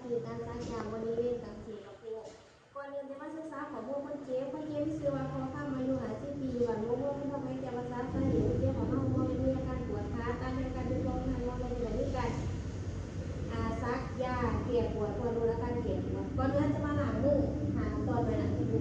คือการซักยางบริเวณต่างสีกับพวกก่อนอื่นจะมาศึกษาข้อมูลคนเจ็บที่ซื้อว่าเขาข้ามมาอยู่50 ปีวันโมโมทำไมจะมาซักสาเหตุเจ็บของเขาโมมีอาการปวดขาตามในการดูลมทางโมในขณะที่การซักยาเกลี่ยปวดก่อนดูแลการเกลี่ยปวดก่อนอื่นจะมาล้างมือหาตอนไปหลังที่ดู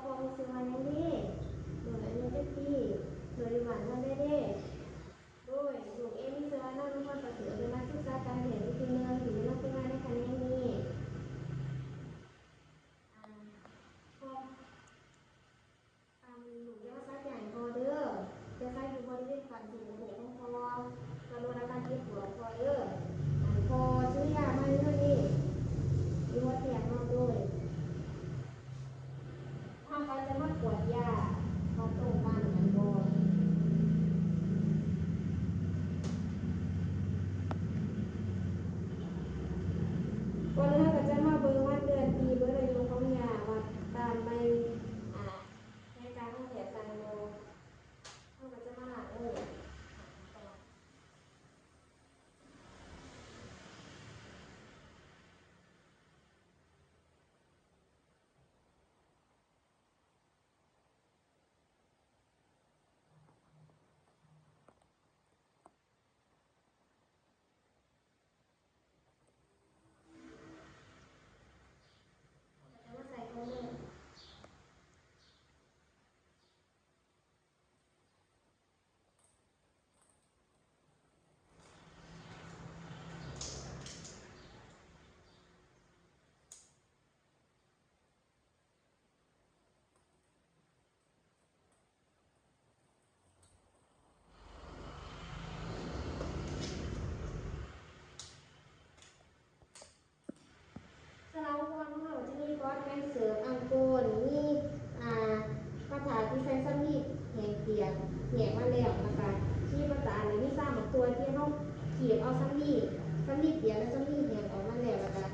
พอมีซื้อมาอย่างนี้โดยอันนี้ได้ปีโดยหวานมันได้โดยลูกเองมีซื้อมานั่งนครปฐมเป็นนักศึกษาการเห็นที่เมืองอยู่ในนักศึกษาในคะแนนนี้พอลูกจะมาซักอย่างพอเด้อจะซักอยู่บริเวณฝั่งที่หัวของพอกระโดดอาการเจ็บปวดพอเด้อพอซื้อยามาเรื่องนี้มีวัดแผลนอกด้วย ถ้าเขาจะมากวดยาเขาตรงกันกันบ่ก่อนแล้วก็จะมาเบิ่งวันเดือนปีเบิ่งอายุของยาวัดตามใบอ่าในการของแผลสังโมเขาก็จะมาหลังเลยจะมาใส่เขาเลยสำหรับอุปกรณ์ของเราจะมีก้อนแป้งเสริมอังโกนมีอ่ากระถาที่ใช้สำลีแห้งเปียกแห้งมาแล้วนะคะที่ประสานหรือมีซ้ำตัวที่เขาเขียบเอาสำลีเปียกและสำลีแห้งออกมาแล้วนะคะ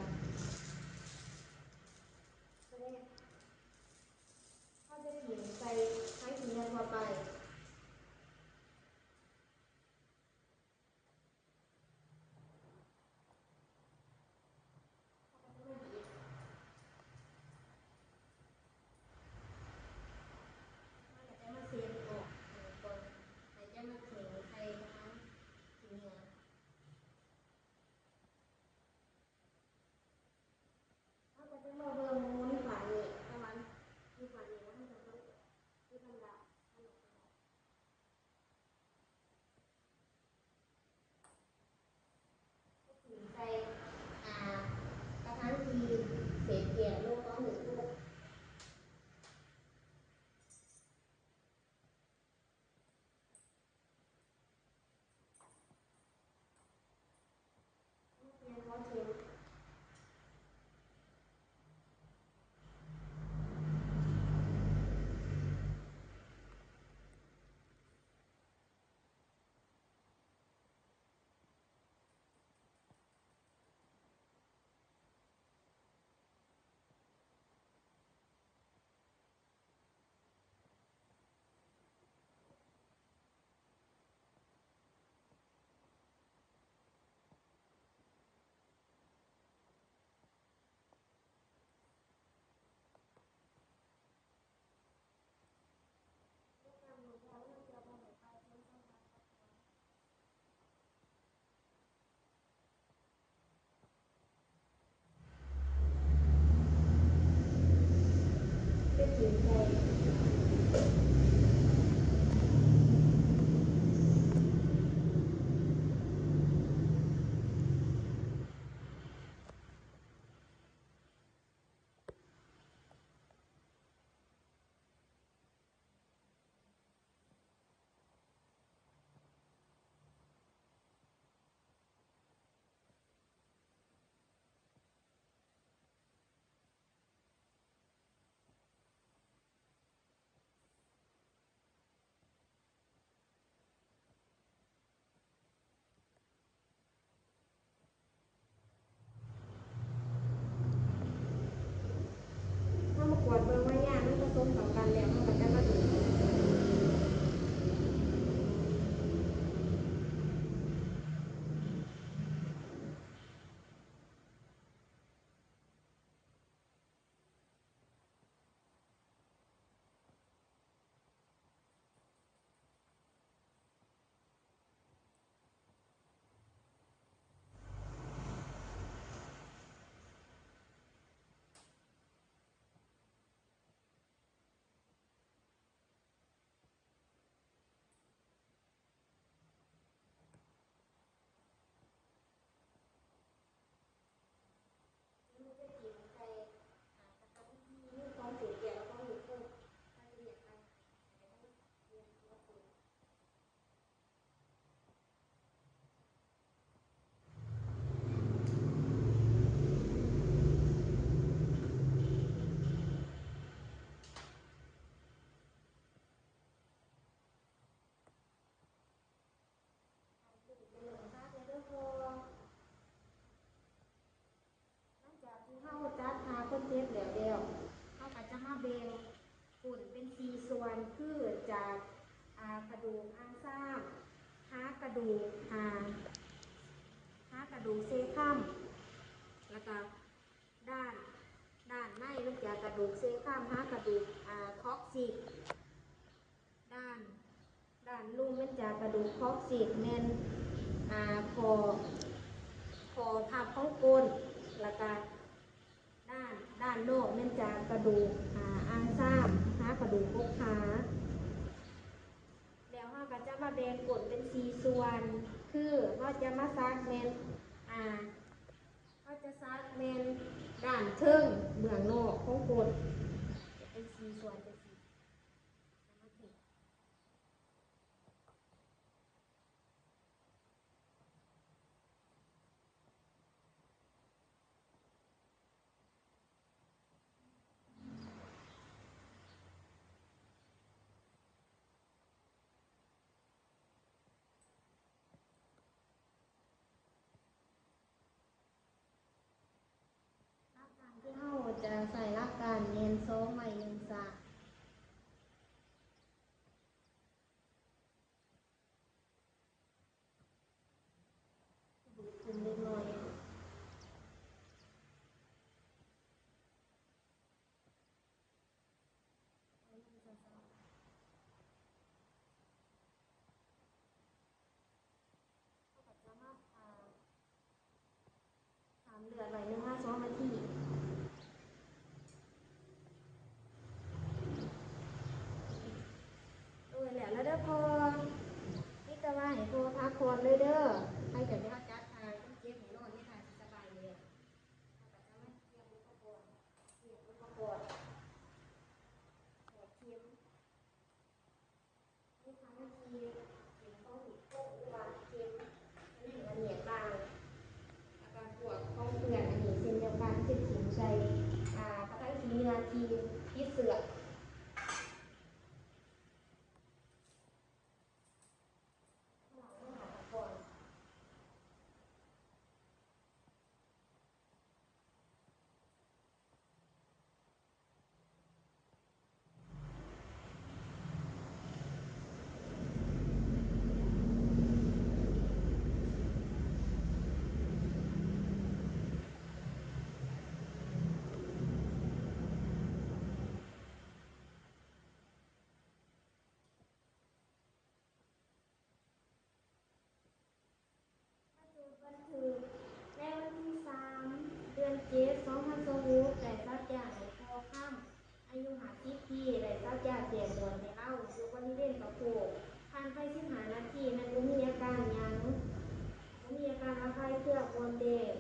เขาจะเขียนใส่ให้ถึงยาทั่วไปจะมาเสียบออกก่อนจะมาเขียนใส่นะคะถึงยาเขาก็จะมาเบิ่งมูลฝันนี่ประมาณมีฝันนี่ว่ามันจะต้องมีคำด่า วนคือจากกระดูกอ่างซ้ำหากระดูกเซคัมแล้วก็ด้านในมันจะกระดูกเซคัมหากระดูกคอกซิกด้านลุ่มมันจะกระดูกคอกซิกแม่นคอทับของก้นแล้วก็ด้านนอกมันจะกระดูกอ่างซ้ำหากระดูกกกขาแล้วเราก็จะมาแบ่งกดเป็น4ส่วนคือเราจะมาซักแมนเราจะซักแมนด้านเทิงเบื้องนอกของกดเป็น4ส่วนเป็น4หลักการที่เราจะใส่หลักการเน้น2ใหม่1 3ดูดขึ้นเล็กน้อยจะมาถามเหลือไว้1 5 2 นาทีแล้วเด้อพอนี่จะว่าให้พอพักผ่อนเลยเด้อให้กับที่เขาจัดทางต้องเจ็บให้นอนนี่ค่ะสบายเลยเขาก็จะไม่เตรียมอุปกรณ์ปวดเข็มนี่ค่ะนาทีเข็มเข้าหูโป๊ะหรือว่าเข็มอันนี้ละเอียดบางอาการปวดของเปลือกอันนี้เช่นเดียวกันจะเข็มใส่กระทั่งทีนาทีที่เสือกก่อน บันทึกในวันที่3 เดือน 7 2026ได้รับยาให้พอค่ำอายุ50 ปีได้รับยาแก้ปวดให้เล่าอยู่บริเวณกระโปงผ่านไป15 นาทีนั้นบ่มีอาการหยังบ่มีอาการระคายเคืองปวดเดะ